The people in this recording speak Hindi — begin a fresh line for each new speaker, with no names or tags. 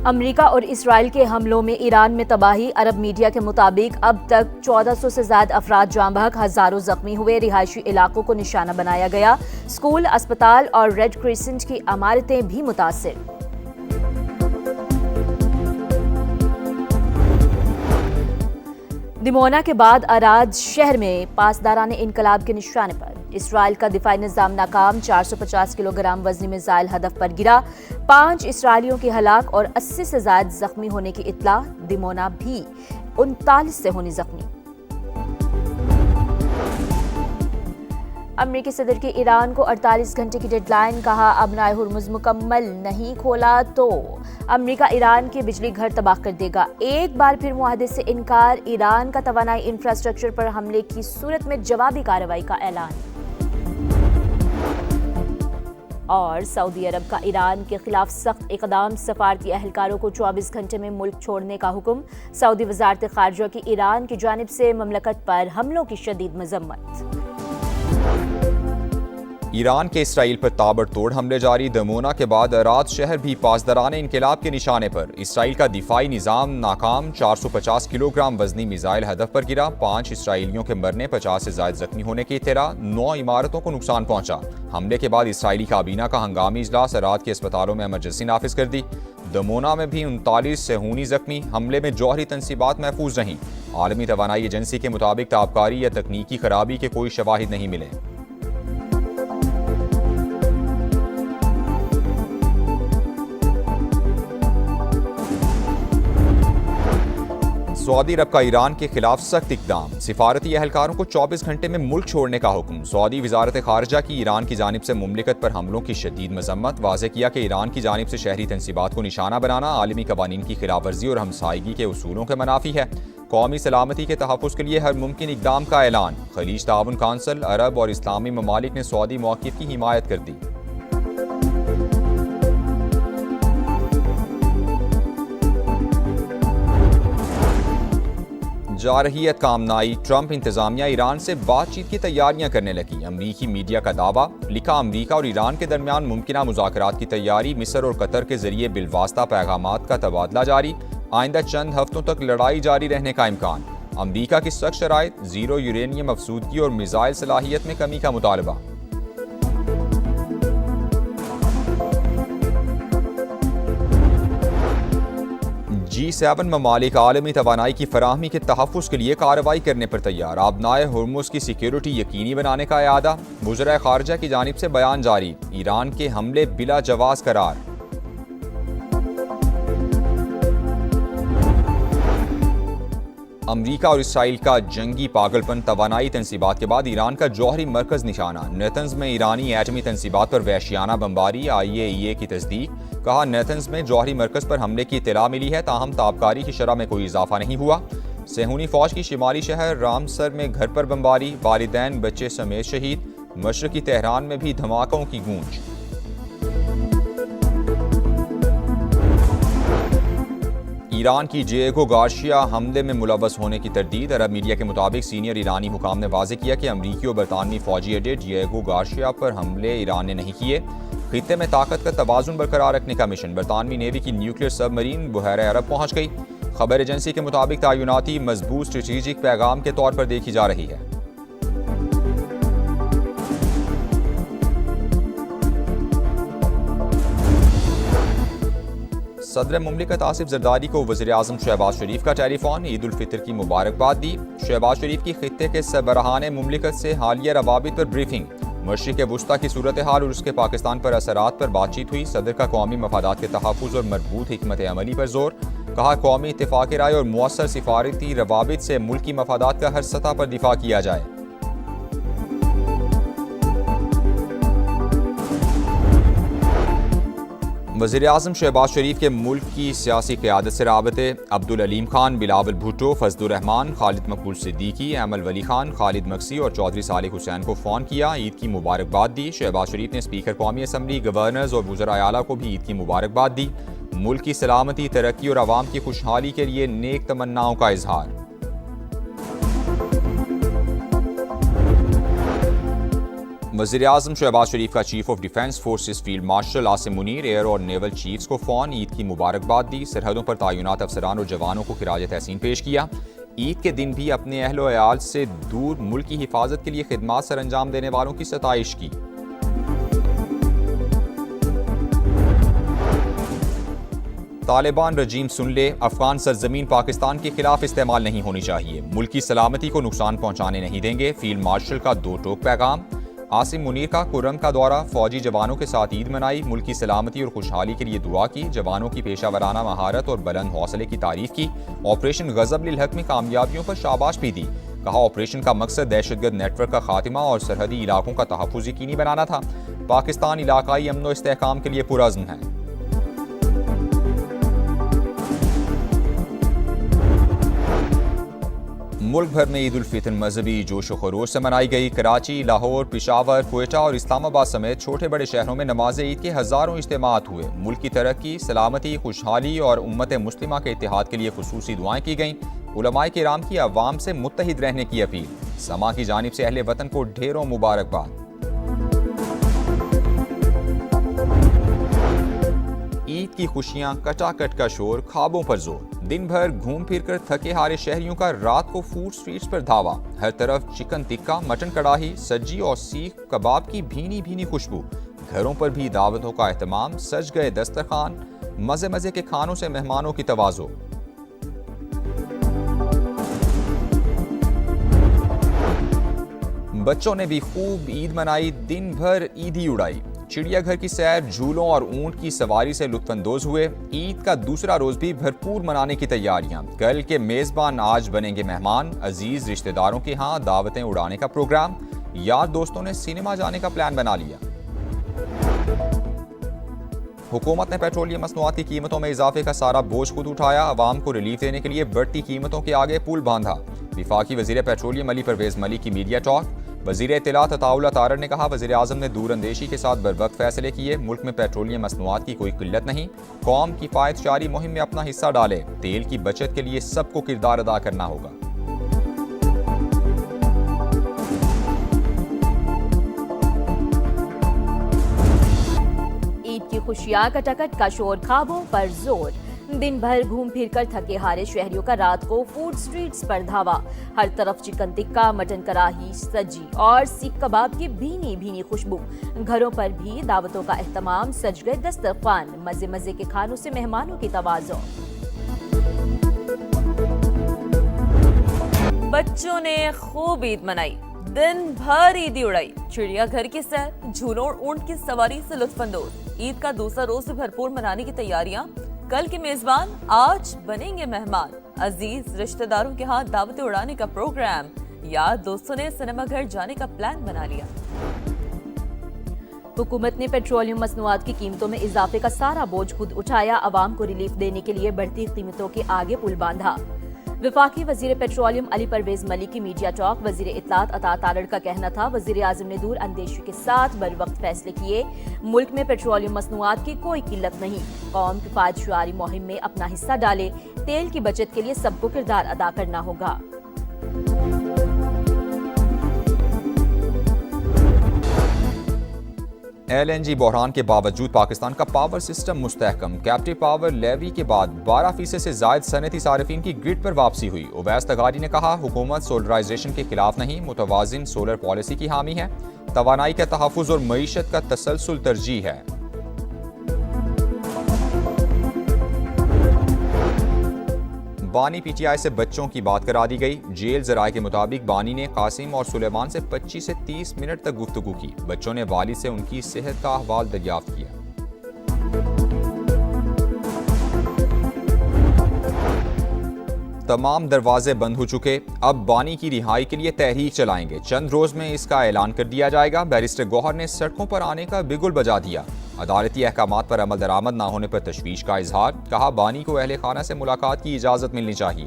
अमेरिका और इसराइल के हमलों में ईरान में तबाही। अरब मीडिया के मुताबिक अब तक 1400 से ज्यादा अफराद जाँ बहक, हजारों जख्मी हुए। रिहायशी इलाकों को निशाना बनाया गया। स्कूल, अस्पताल और रेड क्रिसेंट की इमारतें भी मुतासिर। दिमोना के बाद अराज शहर में पासदाराने इनकलाब के निशाने पर। इसराइल का दिफाई निज़ाम नाकाम। 450 किलोग्राम वजनी मिसाइल हदफ पर गिरा। 5 इसराइलियों की हलाक और 80 से ज्यादा जख्मी होने की इत्तला। दिमोना भी 39 से होनी जख्मी। अमेरिकी सदर की ईरान को 48 घंटे की डेडलाइन। कहा, अब हुर्मुज़ मुकम्मल नहीं खोला तो अमेरिका ईरान के बिजली घर तबाह कर देगा। एक बार फिर मुआहदे से इनकार। ईरान का तवानाई इंफ्रास्ट्रक्चर पर हमले की सूरत में जवाबी कार्रवाई का ऐलान। और सऊदी अरब का ईरान के खिलाफ सख्त इकदाम। सफारती अहलकारों को 24 घंटे में मुल्क छोड़ने का हुक्म। सऊदी वजारत खारजा की ईरान की जानिब से ममलकत पर हमलों की शदीद मजम्मत।
ईरान के इसराइल पर ताबड़तोड़ हमले जारी। दमोना के बाद अराद शहर भी पासदाराने इनकलाब के निशाने पर। इसराइल का दिफाई निज़ाम नाकाम। 450 किलोग्राम वजनी मिसाइल हदफ पर गिरा। 5 इसराइलियों के मरने, 50 से ज्यादा जख्मी होने की इत्तला। 9 इमारतों को नुकसान पहुंचा। हमले के बाद इसराइली काबीना का हंगामी इजलास। अराद के अस्पतालों में इमरजेंसी नाफिज कर दी। दमोना में भी 39 से होनी जख्मी। हमले में जौहरी तनसीबात महफूज रहीं। आलमी तवानाई एजेंसी के मुताबिक ताबकारी या तकनीकी खराबी के कोई शवाहिद नहीं मिले। सऊदी अरब का ईरान के खिलाफ सख्त इकदाम। सिफारती अहलकारों को 24 घंटे में मुल्क छोड़ने का हुक्म। सऊदी वजारत खारजा की ईरान की जानिब से मुमलिकत पर हमलों की शदीद मजम्मत। वाज़ेह किया कि ईरान की जानिब से शहरी तनसीबात को निशाना बनाना आलमी कवानीन की खिलाफ वर्जी और हमसायगी के उसूलों के मनाफी है। कौमी सलामती के तहफ़्फ़ुज़ के लिए हर मुमकिन इकदाम का ऐलान। खलीज ताउन काउंसिल, अरब और इस्लामी ममालिक ने सऊदी मौक़िफ़ की हिमायत कर दी। जा रही है कामनाई। ट्रंप इंतजामिया ईरान से बातचीत की तैयारियां करने लगी। अमरीकी मीडिया का दावा। लिखा, अमरीका और ईरान के दरमियान मुमकिना मुज़ाकरात की तैयारी। मिस्र और कतर के जरिए बिलवास्ता पैगामात का तबादला जारी। आइंदा चंद हफ्तों तक लड़ाई जारी रहने का इम्कान। अमरीका की सख्त शराइत। जीरो यूरेनियम अफसूदगी और मिसाइल सलाहियत में कमी का मुतालबा। G7 ममालिक आलमी तवानाई की फराहमी के तहफ़्फ़ुज़ के लिए कार्रवाई करने पर तैयार। आबनाए हुर्मुज़ की सिक्योरिटी यकीनी बनाने का इरादा। वज़ीर ख़ारिजा की जानिब से बयान जारी। ईरान के हमले बिला जवाज़ करार। अमरीका और इसराइल का जंगी पागलपन। तवानाई तनसीबात के बाद ईरान का जौहरी मरकज़ निशाना। नेतन्स में ईरानी एटमी तनसीबात पर वहशियाना बमबारी। IAEA की तस्दीक। कहा, नेतन्स में जौहरी मरकज़ पर हमले की इत्तला मिली है, ताहम ताबकारी की शरह में कोई इजाफा नहीं हुआ। सेहूनी फौज की शिमाली शहर रामसर में घर पर बमबारी। वालिदैन बच्चे समेत शहीद। मशरक़ी तेहरान में भी धमाकों की गूंज। ईरान की डिएगो गार्शिया हमले में मुलव्वस होने की तरदीद। अरब मीडिया के मुताबिक सीनियर ईरानी हुकाम ने वाज़ेह किया कि अमरीकी और बरतानवी फौजी अड्डे डिएगो गार्शिया पर हमले ईरान ने नहीं किए। खित्ते में ताकत का तवाज़ुन बरकरार रखने का मिशन। बरतानवी नेवी की न्यूक्लियर सबमरीन बहरे अरब पहुंच गई। खबर एजेंसी के मुताबिक तायुनाती मजबूत स्ट्रेटेजिक पैगाम के तौर पर देखी जा रही है। सदर मुमलिकत आसिफ जरदारी को वज़ीर आज़म शहबाज शरीफ का टेलीफोन। ईद उल फितर की मुबारकबाद दी। शहबाज शरीफ की खित्ते के सरबराहान मुमलिकत से हालिया रवाबित पर ब्रीफिंग। मशरिक़ वुस्ता की सूरत हाल और उसके पाकिस्तान पर असरात पर बातचीत हुई। सदर का कौमी मफादात के तहफ़्फ़ुज़ और मरबूत हिकमत अमली पर जोर। कहा, कौमी इत्तेफ़ाक़ राय और मुअस्सर सिफारती रवाबित से मुल्की मफादात का हर सतह पर दिफा किया जाए। वज़ीर आज़म शहबाज शरीफ के मुल्क की सियासी क़यादत से राबते। अब्दुल अलीम खान, बिलावल भुट्टो, फजलुर रहमान, खालिद मकबूल सिद्दीकी, अमल वली खान, खालिद मक्सी और चौधरी सालिक हुसैन को फ़ोन किया। ईद की मुबारकबाद दी। शहबाज शरीफ ने स्पीकर कौमी असम्बली, गवर्नर्स और वज़राए आला को भी ईद की मुबारकबाद दी। मुल्क की सलामती, तरक्की और आवाम की खुशहाली के लिए नेक तमन्नाओं का इजहार। वज़ीर-ए-आज़म शहबाज शरीफ का chief of defence forces field marshal Asim Munir air और नेवल चीफ्स को फ़ौन ईद की मुबारकबाद दी। सरहदों पर तैनात अफसरान और जवानों को खिराज तहसीन पेश किया। ईद के दिन भी अपने अहलो अयाल से दूर मुल्क की हिफाजत के लिए खिदमात सर अंजाम देने वालों की सताइश की। तालिबान रजीम सुन ले, अफगान सरजमीन पाकिस्तान के खिलाफ इस्तेमाल नहीं होनी चाहिए, मुल्क की सलामती को नुकसान पहुंचाने नहीं देंगे। फील्ड मार्शल का दो टोक पैगाम। आसिम मुनीर का कुर्रम का दौरा, फौजी जवानों के साथ ईद मनाई, मुल्क की सलामती और खुशहाली के लिए दुआ की, जवानों की पेशा वराना महारत और बुलंद हौसले की तारीफ की। ऑपरेशन गजब लिल हक में कामयाबियों पर शाबाश भी दी। कहा ऑपरेशन का मकसद दहशतगर्द नेटवर्क का खात्मा और सरहदी इलाकों का तहफ़्फ़ुज़ यकीनी बनाना था। पाकिस्तान इलाकाई अमन व इस्तेहकाम के लिए पुरअज़्म है। मुल्क भर में ईद उल फितर मजहबी जोश व खरोश से मनाई गई। कराची, लाहौर, पेशावर, क्वेटा और इस्लामाबाद समेत छोटे बड़े शहरों में नमाज ईद के हज़ारों इज्तिमात हुए। मुल्क की तरक्की, सलामती, खुशहाली और उम्मत मुस्लिमा के इत्तेहाद के लिए खुसूसी दुआएं की गईं। उलमाए किराम की अवाम से मुत्तहिद रहने की अपील। समा की जानिब से अहले वतन को ढेरों मुबारकबाद। ईद की खुशियां, कटाकट का शोर, ख्वाबों पर जोर। दिन भर घूम फिर कर थके हारे शहरियों का रात को फूड स्ट्रीट्स पर धावा। हर तरफ चिकन टिक्का, मटन कढ़ाई, सज्जी और सीख कबाब की भीनी भीनी खुशबू। घरों पर भी दावतों का एहतमाम, सज गए दस्तरखान, मजे मजे के खानों से मेहमानों की तवाज़ो। बच्चों ने भी खूब ईद मनाई, दिन भर ईदी उड़ाई। चिड़ियाघर की सैर, झूलों और ऊंट की सवारी से लुत्फानंदोज हुए। ईद का दूसरा रोज भी भरपूर मनाने की तैयारियां। कल के मेजबान आज बनेंगे मेहमान। अजीज रिश्तेदारों के यहाँ दावतें उड़ाने का प्रोग्राम। यार दोस्तों ने सिनेमा जाने का प्लान बना लिया। हुकूमत ने पेट्रोलियम मसनूआत की कीमतों में इजाफे का सारा बोझ खुद उठाया। अवाम को रिलीफ देने के लिए बढ़ती कीमतों के आगे पुल बांधा। विफाकी वजीर पेट्रोलियम अली परवेज मलिक की मीडिया टॉक। वजीर इत्तलात अताउल्लाह तारड़ ने कहा वज़ीर-ए-आज़म ने दूरअंदेशी के साथ बरवक्त फैसले किए। मुल्क में पेट्रोलियम मसनूआत की कोई किल्लत नहीं। कौम किफायतशारी मुहिम में अपना हिस्सा डाले। तेल की बचत के लिए सबको किरदार अदा करना होगा।
ईद की खुशियां, कटाकट का शोर, ख्वाबों पर जोर। दिन भर घूम फिर कर थके हारे शहरियों का रात को फूड स्ट्रीट्स पर धावा। हर तरफ चिकन टिक्का, मटन कढ़ाई, सज्जी और सीख कबाब की भीनी भीनी खुशबू। घरों पर भी दावतों का एहतमाम, सज गए दस्तरखान, मजे मजे के खानों से मेहमानों की तवाज़ो।
बच्चों ने खूब ईद मनाई, दिन भर ईदी उड़ाई। चिड़ियाघर की सैर, झूलों और ऊंट की सवारी से लुत्फानंदोज। ईद का दूसरा रोज भरपूर मनाने की तैयारियां। कल के मेजबान आज बनेंगे मेहमान। अजीज रिश्तेदारों के हाथ दावतें उड़ाने का प्रोग्राम। यार दोस्तों ने सिनेमा घर जाने का प्लान बना लिया।
हुकूमत ने पेट्रोलियम मसनूआत की कीमतों में इजाफे का सारा बोझ खुद उठाया। अवाम को रिलीफ देने के लिए बढ़ती कीमतों के आगे पुल बांधा। विफाकी वजीर पेट्रोलियम अली परवेज मलिक की मीडिया टॉक। वजीर इत्तलात अता तारड़ का कहना था वज़ीर-ए-आज़म ने दूर अंदेशी के साथ बर वक्त फैसले किए। मुल्क में पेट्रोलियम मसनूआत की कोई किल्लत नहीं। कौम किफायतशारी मुहिम में अपना हिस्सा डाले। तेल की बचत के लिए सबको किरदार अदा करना होगा।
LNG बहरान के बावजूद पाकिस्तान का पावर सिस्टम मुस्तहकम। कैप्टिव पावर लेवी के बाद 12% से जायद सनती सारिफिन की ग्रिड पर वापसी हुई। उवैस तगारी ने कहा हुकूमत सोलराइजेशन के खिलाफ नहीं, मुतवाजिन सोलर पॉलिसी की हामी है। तवानाई का तहफ़्फ़ुज़ और मईशत का तसलसल तरजीह है। बानी PTI से बच्चों की बात करा दी गई। जेल ज़राए के मुताबिक बानी ने कासिम और सुलेमान से 25 से 30 मिनट तक गुफ्तगू की। बच्चों ने वालिद से उनकी सेहत का अहवाल दरियाफ्त किया। तमाम दरवाजे बंद हो चुके। अब बानी की रिहाई के लिए तहरीक चलाएंगे। चंद रोज में इसका ऐलान कर दिया जाएगा। बैरिस्टर गौहर ने सड़कों पर आने का बिगुल बजा दिया। अदालती अहकामात पर अमल दरामद न होने पर तशवीश का इजहार। कहा बानी को अहले खाना से मुलाकात की इजाजत मिलनी चाहिए।